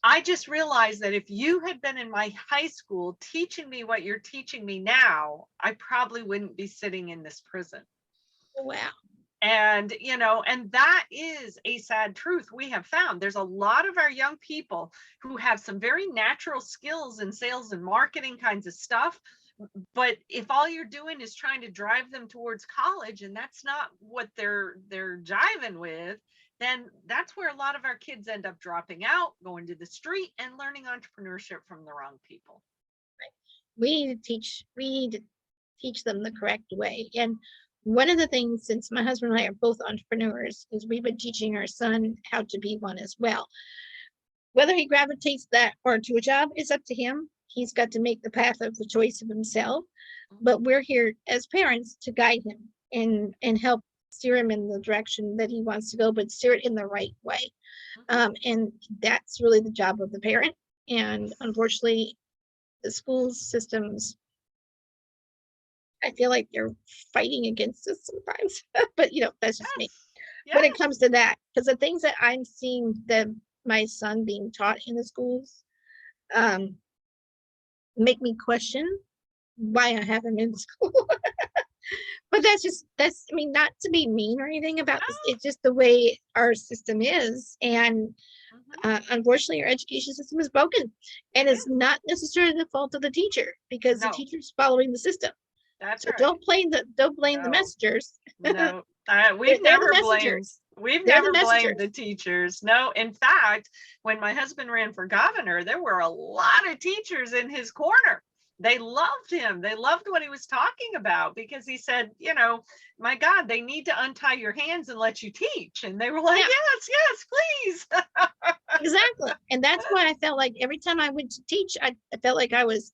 I just realized that if you had been in my high school teaching me what you're teaching me now, I probably wouldn't be sitting in this prison. Wow. And, and that is a sad truth we have found. There's a lot of our young people who have some very natural skills in sales and marketing kinds of stuff. But if all you're doing is trying to drive them towards college, and that's not what they're jiving with, then that's where a lot of our kids end up dropping out, going to the street and learning entrepreneurship from the wrong people. Right. We need to teach them the correct way. And one of the things, since my husband and I are both entrepreneurs, is we've been teaching our son how to be one as well. Whether he gravitates that or to a job is up to him. He's got to make the path of the choice of himself. But we're here as parents to guide him and help steer him in the direction that he wants to go, but steer it in the right way. And that's really the job of the parent. And unfortunately, the school systems, I feel like they're fighting against us sometimes, but that's just me. Yes. When it comes to that, because the things that I'm seeing that my son being taught in the schools make me question why I have him in school. But that's, I mean, not to be mean or anything about this. It's just the way our system is. And unfortunately, our education system is broken. And it's not necessarily the fault of the teacher, because the teacher's following the system. That's so right. don't blame the messengers. No, We've never blamed the teachers. No, in fact, when my husband ran for governor, there were a lot of teachers in his corner. They loved him. They loved what he was talking about, because he said, my God, they need to untie your hands and let you teach. And they were like, yes, please. Exactly. And that's why I felt like every time I went to teach, I felt like I was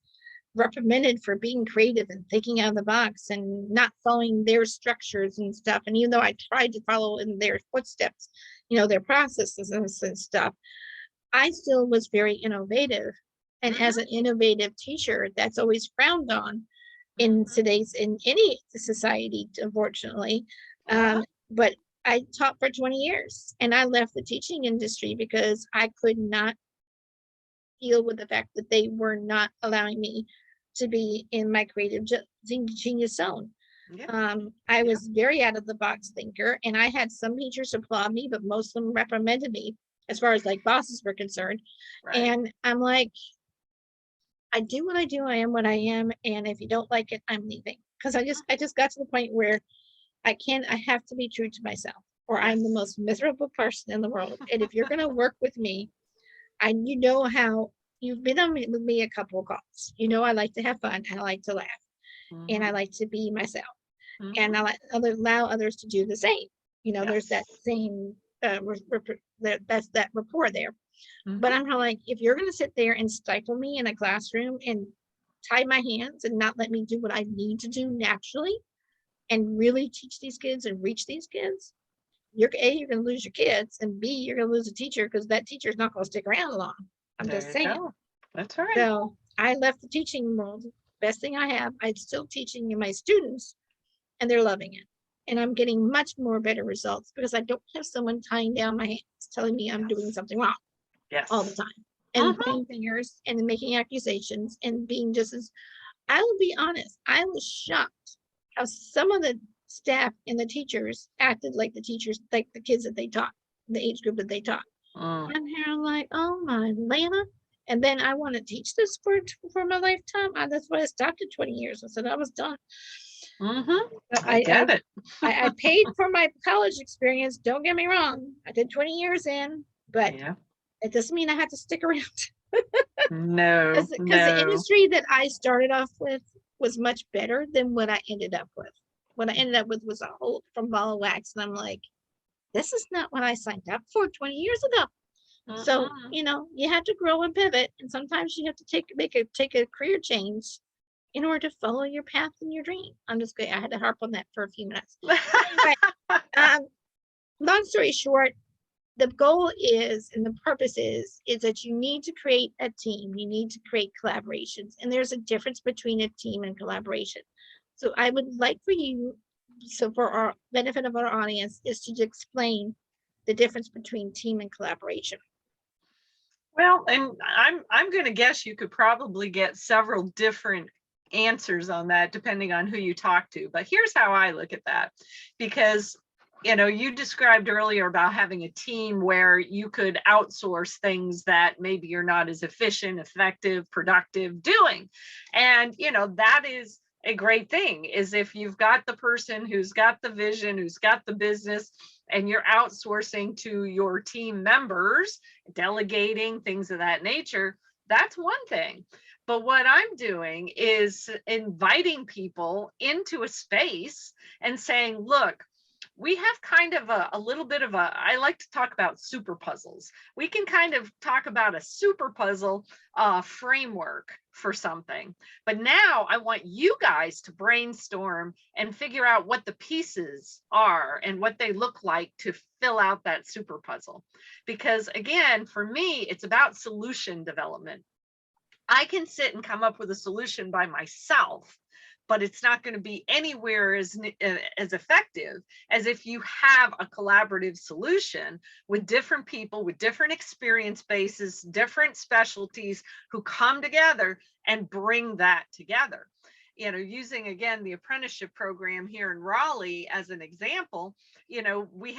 reprimanded for being creative and thinking out of the box and not following their structures and stuff. And even though I tried to follow in their footsteps, their processes and stuff, I still was very innovative. And as an innovative teacher, that's always frowned on in any society, unfortunately. But I taught for 20 years and I left the teaching industry because I could not deal with the fact that they were not allowing me to be in my creative genius zone. I was very out of the box thinker, and I had some teachers applaud me, but most of them reprimanded me as far as like bosses were concerned. Right. And I'm like, I do what I do, I am what I am, and if you don't like it, I'm leaving. Because I just got to the point where I have to be true to myself, or I'm the most miserable person in the world. And if you're going to work with me, how you've been on with me a couple of calls. I like to have fun, and I like to laugh, and I like to be myself, and I allow others to do the same. There's that same that's that rapport there. But I'm like, if you're going to sit there and stifle me in a classroom and tie my hands and not let me do what I need to do naturally and really teach these kids and reach these kids, you're going to lose your kids, and B, you're going to lose a teacher, because that teacher's not going to stick around long. I'm just saying. That's right. So I left the teaching world. Best thing I have, I'm still teaching my students, and they're loving it. And I'm getting much more better results because I don't have someone tying down my hands, telling me I'm doing something wrong all the time, and pointing fingers and making accusations and being just as, I will be honest, I was shocked how some of the staff and the teachers acted like the teachers, like the kids that they taught, the age group that they taught. And they're like, oh my Lana. And then I want to teach this for my lifetime. That's why I stopped at 20 years. I said I was done. I get it. I paid for my college experience. Don't get me wrong. I did 20 years in, but it doesn't mean I have to stick around. No, because the industry that I started off with was much better than what I ended up with. What I ended up with was a whole from ball of wax, and I'm like, this is not what I signed up for 20 years ago. So you have to grow and pivot, and sometimes you have to take a career change in order to follow your path and your dream. I'm just going. I had to harp on that for a few minutes. Anyway, long story short, the goal is, and the purpose is that you need to create a team. You need to create collaborations, and there's a difference between a team and collaboration. So I would like for you, so for our benefit of our audience, is to explain the difference between team and collaboration. Well, and I'm going to guess you could probably get several different answers on that depending on who you talk to. But here's how I look at that, because you described earlier about having a team where you could outsource things that maybe you're not as efficient, effective, productive doing. And, that is a great thing, is if you've got the person who's got the vision, who's got the business, and you're outsourcing to your team members, delegating, things of that nature, that's one thing. But what I'm doing is inviting people into a space and saying, look, we have kind of a little bit of I like to talk about super puzzles. We can kind of talk about a super puzzle framework for something. But now I want you guys to brainstorm and figure out what the pieces are and what they look like to fill out that super puzzle. Because again, for me, it's about solution development. I can sit and come up with a solution by myself, but it's not going to be anywhere as effective as if you have a collaborative solution with different people, with different experience bases, different specialties who come together and bring that together. You know, using again the apprenticeship program here in Raleigh as an example, you know, we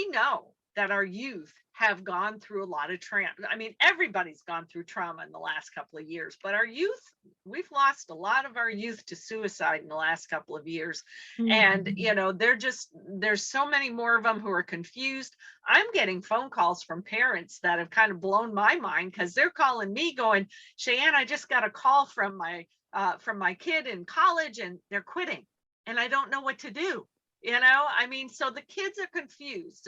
know that our youth have gone through a lot of trauma. I mean, everybody's gone through trauma in the last couple of years, but our youth, we've lost a lot of our youth to suicide in the last couple of years. And, you know, there's so many more of them who are confused. I'm getting phone calls from parents that have kind of blown my mind because they're calling me going, Sheyenne, I just got a call from my kid in college and they're quitting and I don't know what to do. You know, I mean, so the kids are confused,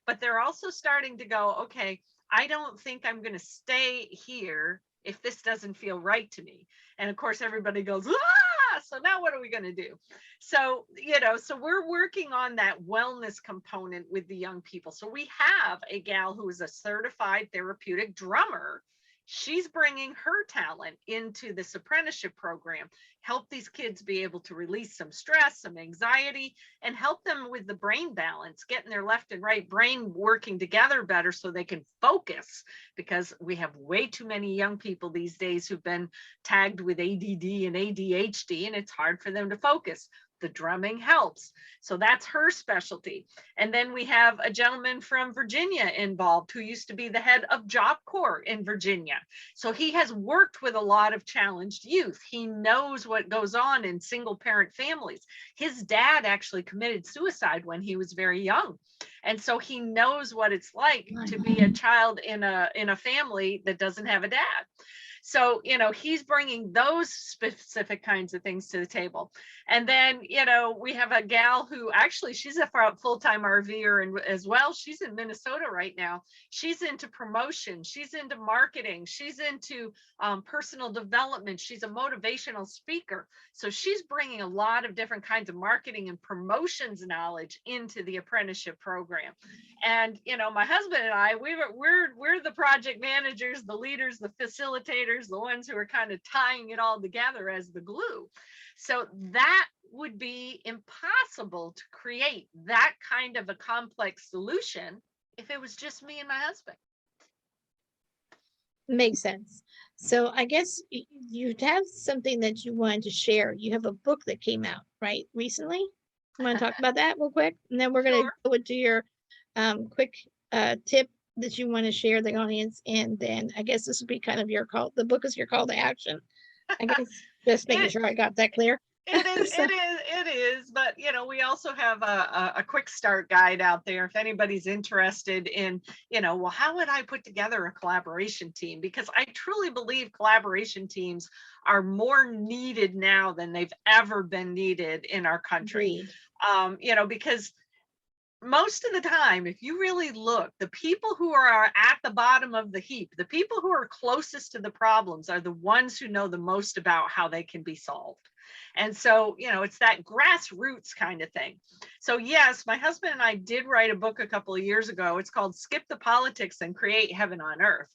but they're also starting to go, okay, I don't think I'm going to stay here if this doesn't feel right to me. And of course, everybody goes, ah, so now what are we going to do? So, you know, so we're working on that wellness component with the young people. So we have a gal who is a certified therapeutic drummer. She's bringing her talent into this apprenticeship program, help these kids be able to release some stress, some anxiety, and help them with the brain balance, getting their left and right brain working together better so they can focus, because we have way too many young people these days who've been tagged with ADD and ADHD, and it's hard for them to focus. The drumming helps. So that's her specialty. And then we have a gentleman from Virginia involved who used to be the head of Job Corps in Virginia. So he has worked with a lot of challenged youth. He knows what goes on in single parent families. His dad actually committed suicide when he was very young. And so he knows what it's like to be a child in a family that doesn't have a dad. So, you know, he's bringing those specific kinds of things to the table. And then, you know, we have a gal who actually, she's a full-time RV'er and as well. She's in Minnesota right now. She's into promotion. She's into marketing. She's into personal development. She's a motivational speaker. So she's bringing a lot of different kinds of marketing and promotions knowledge into the apprenticeship program. And, you know, my husband and I, we're the project managers, the leaders, the facilitators, the ones who are kind of tying it all together as the glue. So that would be impossible to create that kind of a complex solution if it was just me and my husband. Makes sense. So I guess you have something that you wanted to share. You have a book that came out, right, recently? You want to talk about that real quick? And then we're going to go into your quick tip that you want to share the audience. And then I guess this would be kind of your call. The book is your call to action. I guess just making sure I got that clear. It is. But, you know, we also have a quick start guide out there if anybody's interested in, you know, well, how would I put together a collaboration team? Because I truly believe collaboration teams are more needed now than they've ever been needed in our country. You know, because most of the time, if you really look, the people who are at the bottom of the heap, the people who are closest to the problems are the ones who know the most about how they can be solved. And so, you know, it's that grassroots kind of thing. So yes, my husband and I did write a book a couple of years ago. It's called Skip the Politics and Create Heaven on Earth.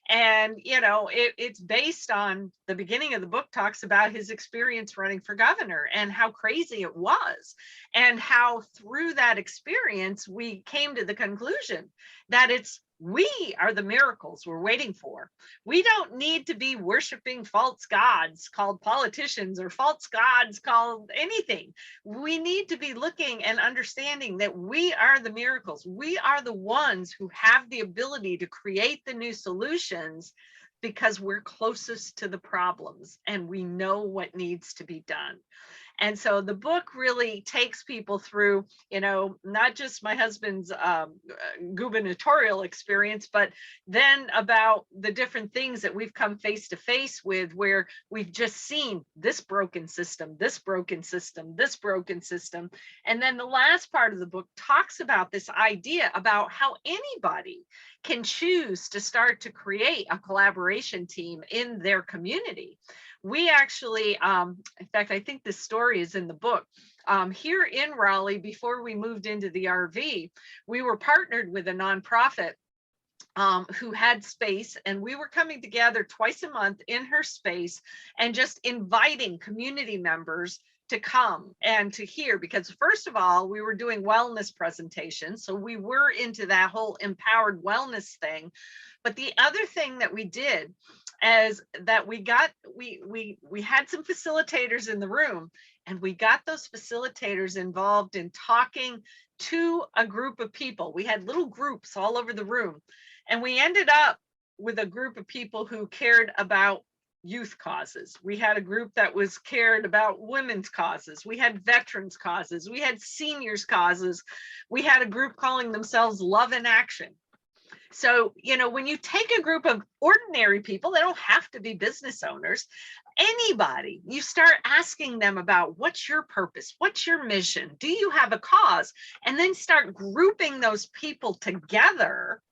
And, you know, it's based on the beginning of the book talks about his experience running for governor and how crazy it was. And how through that experience, we came to the conclusion that we are the miracles we're waiting for. We don't need to be worshiping false gods called politicians or false gods called anything. We need to be looking and understanding that we are the miracles. We are the ones who have the ability to create the new solutions because we're closest to the problems and we know what needs to be done. And so the book really takes people through, you know, not just my husband's gubernatorial experience, but then about the different things that we've come face to face with, where we've just seen this broken system, this broken system, this broken system. And then the last part of the book talks about this idea about how anybody can choose to start to create a collaboration team in their community. We actually, in fact, I think this story is in the book. Here in Raleigh, before we moved into the RV, we were partnered with a nonprofit who had space, and we were coming together twice a month in her space and just inviting community members to come and to hear, because first of all, we were doing wellness presentations. So we were into that whole empowered wellness thing. But the other thing that we did is that we had some facilitators in the room, and we got those facilitators involved in talking to a group of people. We had little groups all over the room, and we ended up with a group of people who cared about youth causes. We had a group that was cared about women's causes. We had veterans causes. We had seniors causes. We had a group calling themselves Love in Action. So, you know, when you take a group of ordinary people, they don't have to be business owners, anybody, you start asking them about what's your purpose? What's your mission? Do you have a cause? And then start grouping those people together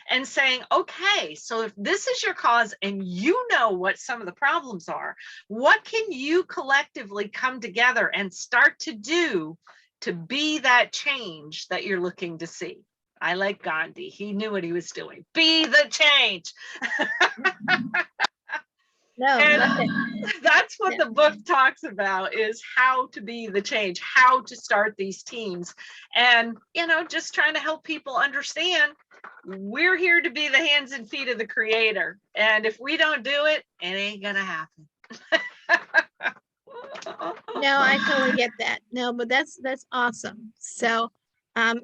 and saying, okay, so if this is your cause and you know what some of the problems are, what can you collectively come together and start to do to be that change that you're looking to see? I like Gandhi. He knew what he was doing. Be the change. No, and that's what the book talks about, is how to be the change, how to start these teams. And, you know, just trying to help people understand we're here to be the hands and feet of the creator. And if we don't do it, it ain't gonna happen. no, I totally get that. No, but that's awesome. So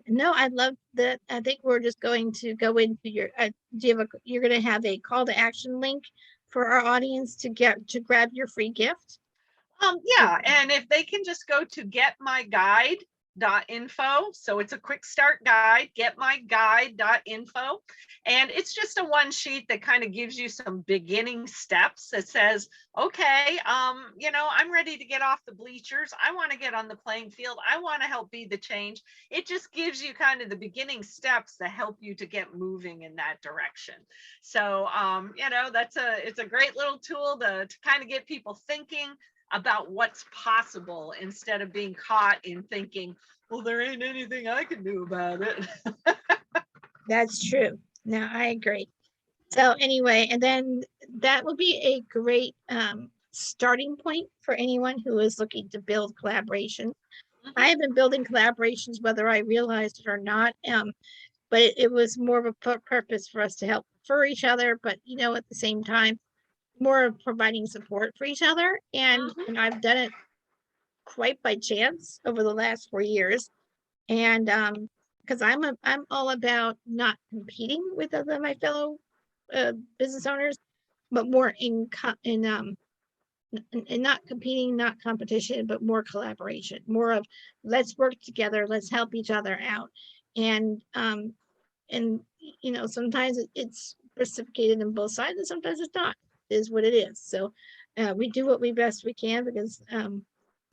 no, I love that. I think we're just going to go into your you're going to have a call to action link for our audience to grab your free gift. Yeah, and if they can just go to getmyguide.info. So it's a quick start guide, getmyguide.info. And it's just a one sheet that kind of gives you some beginning steps that says, okay, you know, I'm ready to get off the bleachers. I want to get on the playing field. I want to help be the change. It just gives you kind of the beginning steps that help you to get moving in that direction. So, you know, it's a great little tool to kind of get people thinking about what's possible, instead of being caught in thinking, well, there ain't anything I can do about it. That's true. No, I agree. So anyway, and then that will be a great starting point for anyone who is looking to build collaboration. I have been building collaborations, whether I realized it or not. But it was more of a purpose for us to help refer each other, but, you know, at the same time, more of providing support for each other. And I've done it quite by chance over the last 4 years. And because I'm all about not competing with other my fellow business owners, but more in not competing, not competition, but more collaboration, more of let's work together, let's help each other out. And you know, sometimes it's reciprocated on both sides, and sometimes it's not. It is what it is. So we do what we best we can, because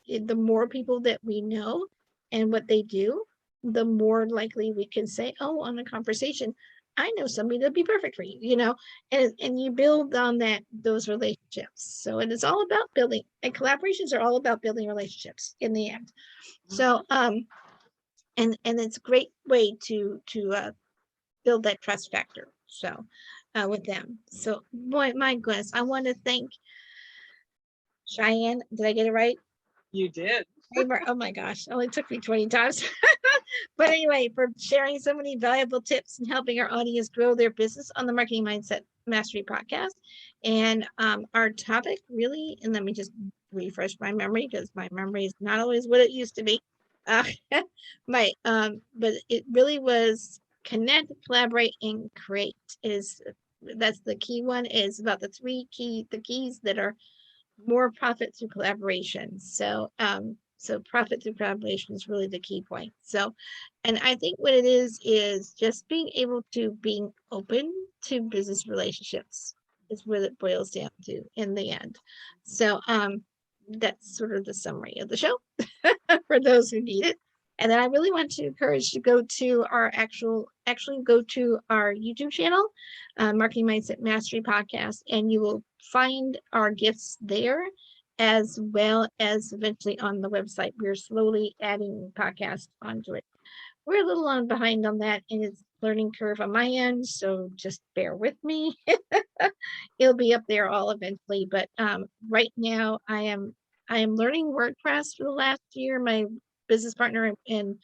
the more people that we know and what they do, the more likely we can say, oh, on a conversation, I know somebody that'd be perfect for you, you know, and you build on those relationships. So it is all about building, and collaborations are all about building relationships in the end. So and it's a great way to build that trust factor. So with them. So boy, my goodness, I want to thank Sheyenne. Did I get it right? You did. Oh my gosh, only took me 20 times. But anyway, for sharing so many valuable tips and helping our audience grow their business on the Marketing Mindset Mastery podcast. And our topic really, and let me just refresh my memory, because my memory is not always what it used to be. But it really was connect, collaborate, and create. That's the key one, is about the keys that are more profit through collaboration. So profit through collaboration is really the key point. So, and I think what it is just being able to being open to business relationships is what it boils down to in the end. So, that's sort of the summary of the show for those who need it. And then I really want to encourage to go to our actually go to our YouTube channel, Marketing Mindset Mastery Podcast, and you will find our gifts there, as well as eventually on the website. We're slowly adding podcasts onto it. We're a little on behind on that, and it's learning curve on my end, so just bear with me. It'll be up there all eventually, but right now I am learning WordPress for the last year. My business partner and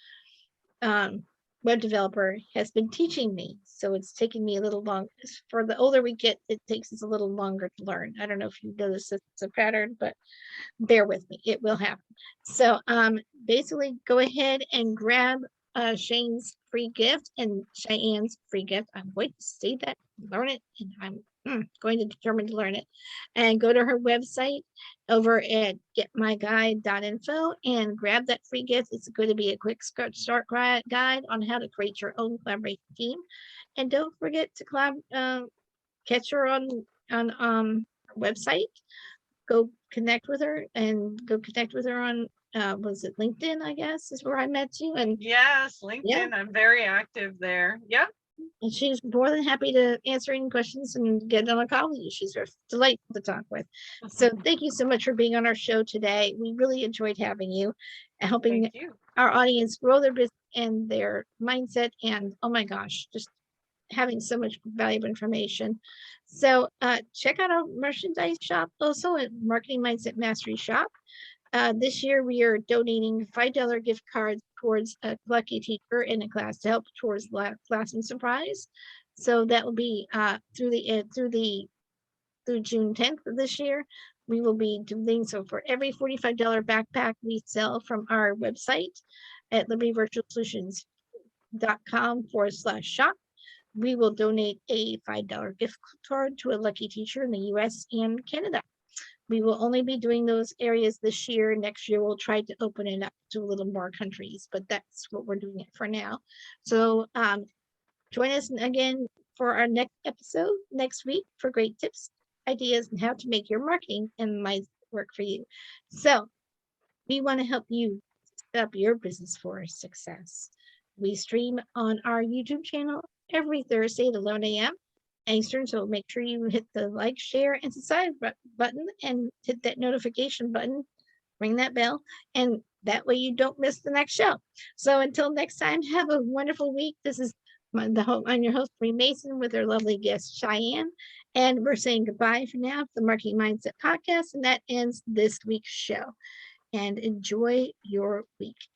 web developer has been teaching me, so it's taking me a little long. For the older we get, it takes us a little longer to learn. I don't know if you notice it's a pattern, but bear with me, it will happen. So basically go ahead and grab Shane's free gift and Cheyenne's free gift. I'm going to say that, learn it, and I'm going to determine to learn it. And go to her website over at getmyguide.info and grab that free gift. It's going to be a quick start guide on how to create your own collaboration team. And don't forget to catch her on her website. Go connect with her on was it LinkedIn, I guess, is where I met you. And yes, LinkedIn, yeah. I'm very active there. Yeah. And she's more than happy to answer any questions and get on a call with you. She's delightful to talk with. So thank you so much for being on our show today. We really enjoyed having you and helping our audience grow their business and their mindset. And oh my gosh, just having so much valuable information. So check out our merchandise shop also at Marketing Mindset Mastery Shop. This year we are donating $5 gift cards towards a lucky teacher in a class to help towards classroom surprise. So that will be through June 10th of this year. We will be doing so for every $45 backpack we sell from our website at libertyvirtualsolutions.com/shop. We will donate a $5 gift card to a lucky teacher in the US and Canada. We will only be doing those areas this year. Next year, we'll try to open it up to a little more countries, but that's what we're doing it for now. So join us again for our next episode next week for great tips, ideas, and how to make your marketing and mindset work for you. So we want to help you set up your business for success. We stream on our YouTube channel every Thursday at 11 a.m. Eastern, so make sure you hit the like, share, and subscribe button and hit that notification button, ring that bell, and that way you don't miss the next show. So until next time, have a wonderful week. This is I'm your host, Marie Mason, with our lovely guest, Sheyenne, and we're saying goodbye for now to the Marketing Mindset Podcast, and that ends this week's show. And enjoy your week.